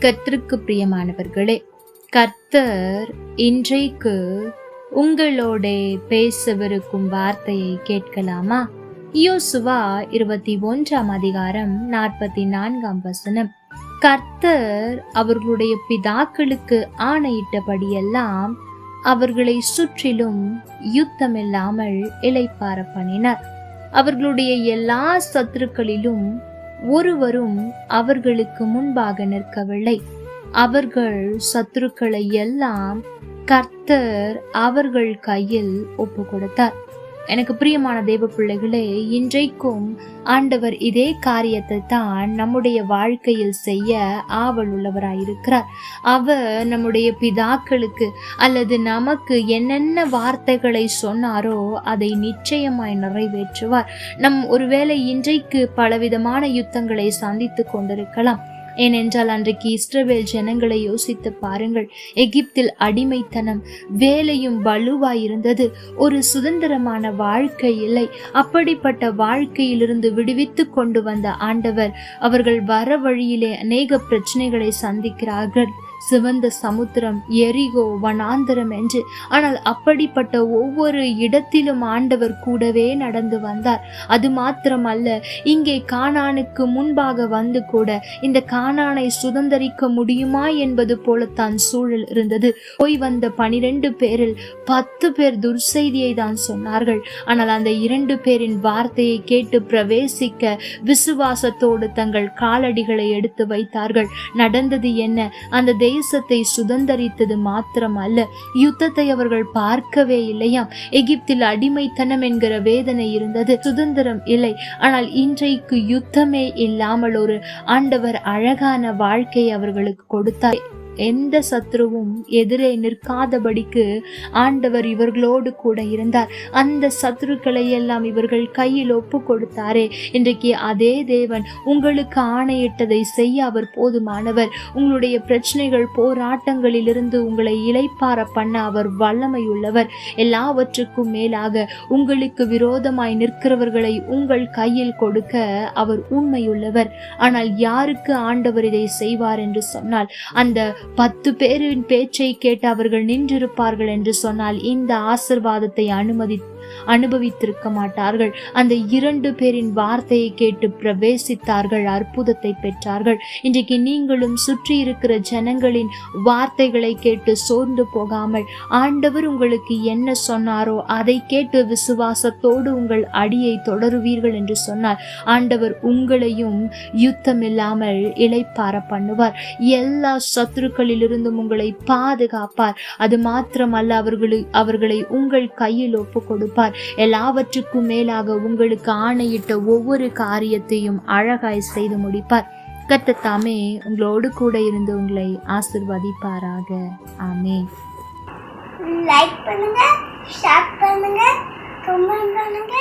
கர்த்தருக்கு பிரியமானவர்களே, கர்த்தர் இன்றைக்கு உங்களோட பேசவிருக்கும் வார்த்தையை கேட்கலாமா? யோசுவா 21:44. கர்த்தர் அவர்களுடைய பிதாக்களுக்கு ஆணையிட்டபடியெல்லாம் அவர்களை சுற்றிலும் யுத்தமில்லாமல் இளைப்பாற பண்ணினார். அவர்களுடைய எல்லா சத்துருக்களிலும் ஒருவரும் அவர்களுக்கு முன்பாக நிற்கவில்லை. அவர்கள் சத்துருக்களை எல்லாம் கர்த்தர் அவர்கள் கையில் ஒப்பு கொடுத்தார். எனக்கு பிரியமான தேவ பிள்ளைகளே, இன்றைக்கும் ஆண்டவர் இதே காரியத்தை தான் நம்முடைய வாழ்க்கையில் செய்ய ஆவல் உள்ளவராயிருக்கிறார். அவர் நம்முடைய பிதாக்களுக்கு அல்லது நமக்கு என்னென்ன வார்த்தைகளை சொன்னாரோ அதை நிச்சயமாய் நிறைவேற்றுவார். ஒருவேளை இன்றைக்கு பலவிதமான யுத்தங்களை சந்தித்து கொண்டிருக்கலாம். ஏனென்றால் அன்றைக்கு இஸ்ரவேல் ஜனங்களை யோசித்து பாருங்கள். எகிப்தில் அடிமைத்தனம், வேலையும் வலுவாயிருந்தது. ஒரு சுதந்திரமான வாழ்க்கை இல்லை. அப்படிப்பட்ட வாழ்க்கையிலிருந்து விடுவித்து கொண்டு வந்த ஆண்டவர் அவர்கள் வர வழியிலே அநேக பிரச்சனைகளை சந்திக்கிறார்கள். சிவந்த சமுத்திரம், எரிகோ, வனாந்தரம் என்று. ஆனால் அப்படிப்பட்ட ஒவ்வொரு இடத்திலும் ஆண்டவர் கூடவே நடந்து வந்தார். அது மாத்திரமல்ல, இங்கே கானானுக்கு முன்பாக வந்து கூட இந்த கானானை சுதந்தரிக்க முடியுமா என்பது போலத்தான் சூழல் இருந்தது. போய் வந்த 12 பேரில் 10 பேர் துர்செய்தியை தான் சொன்னார்கள். ஆனால் அந்த 2 பேரின் வார்த்தையை கேட்டு பிரவேசிக்க விசுவாசத்தோடு தங்கள் காலடிகளை எடுத்து வைத்தார்கள். நடந்தது என்ன? அந்த தேசத்தை சுதந்தரித்தது மாத்திரம் அல்ல, யுத்தத்தை அவர்கள் பார்க்கவே இல்லையாம். எகிப்தில் அடிமைத்தனம் என்கிற வேதனை இருந்தது, சுதந்திரம் இல்லை. ஆனால் இன்றைக்கு யுத்தமே இல்லாமல் ஒரு ஆண்டவர் அழகான வாழ்க்கையை அவர்களுக்கு கொடுத்தார். எந்த சத்ருவும் எதிரே நிற்காதபடிக்கு ஆண்டவர் இவர்களோடு கூட இருந்தார். அந்த சத்ருக்களை எல்லாம் இவர்கள் கையில் ஒப்பு கொடுத்தாரே. இன்றைக்கு அதே தேவன் உங்களுக்கு ஆணையிட்டதை செய்ய அவர் போதுமானவர். உங்களுடைய பிரச்சனைகள், போராட்டங்களிலிருந்து உங்களை இளைப்பாற பண்ண அவர் வல்லமையுள்ளவர். எல்லாவற்றுக்கும் மேலாக உங்களுக்கு விரோதமாய் நிற்கிறவர்களை உங்கள் கையில் கொடுக்க அவர் உண்மையுள்ளவர். ஆனால் யாருக்கு ஆண்டவர் இதை செய்வார் என்று சொன்னால், அந்த 10 பேரின் பேச்சை கேட்டு அவர்கள் நின்றிருப்பார்கள் என்று சொன்னால் இந்த ஆசீர்வாதத்தை அனுபவித்திருக்க மாட்டார்கள். அந்த 2 பேரின் வார்த்தையை கேட்டு பிரவேசித்தார்கள், அற்புதத்தை பெற்றார்கள். இன்றைக்கு நீங்களும் சுற்றி இருக்கிற ஜனங்களின் வார்த்தைகளை கேட்டு சோர்ந்து போகாமல், ஆண்டவர் உங்களுக்கு என்ன சொன்னாரோ அதை கேட்டு விசுவாசத்தோடு உங்கள் அடியை தொடருவீர்கள் என்று சொன்னால் ஆண்டவர் உங்களையும் யுத்தமில்லாமல் இளைப்பாற பண்ணுவார். எல்லா சத்துருக்களிலிருந்தும் உங்களை பாதுகாப்பார். அது மாத்திரமல்ல, அவர்களை உங்கள் கையில் ஒப்பு கொடுப்பார். எல்லாவற்றுக்கும் மேலாக உங்களுக்கு ஆணையிட்ட ஒவ்வொரு காரியத்தையும் அழகாய் செய்து முடிப்பார். கர்த்தர் தாமே உங்களோடு கூட இருந்து உங்களை ஆசீர்வதிப்பாராக. ஆமென். லைக் பண்ணுங்க, ஷேர் பண்ணுங்க, கமெண்ட் பண்ணுங்க.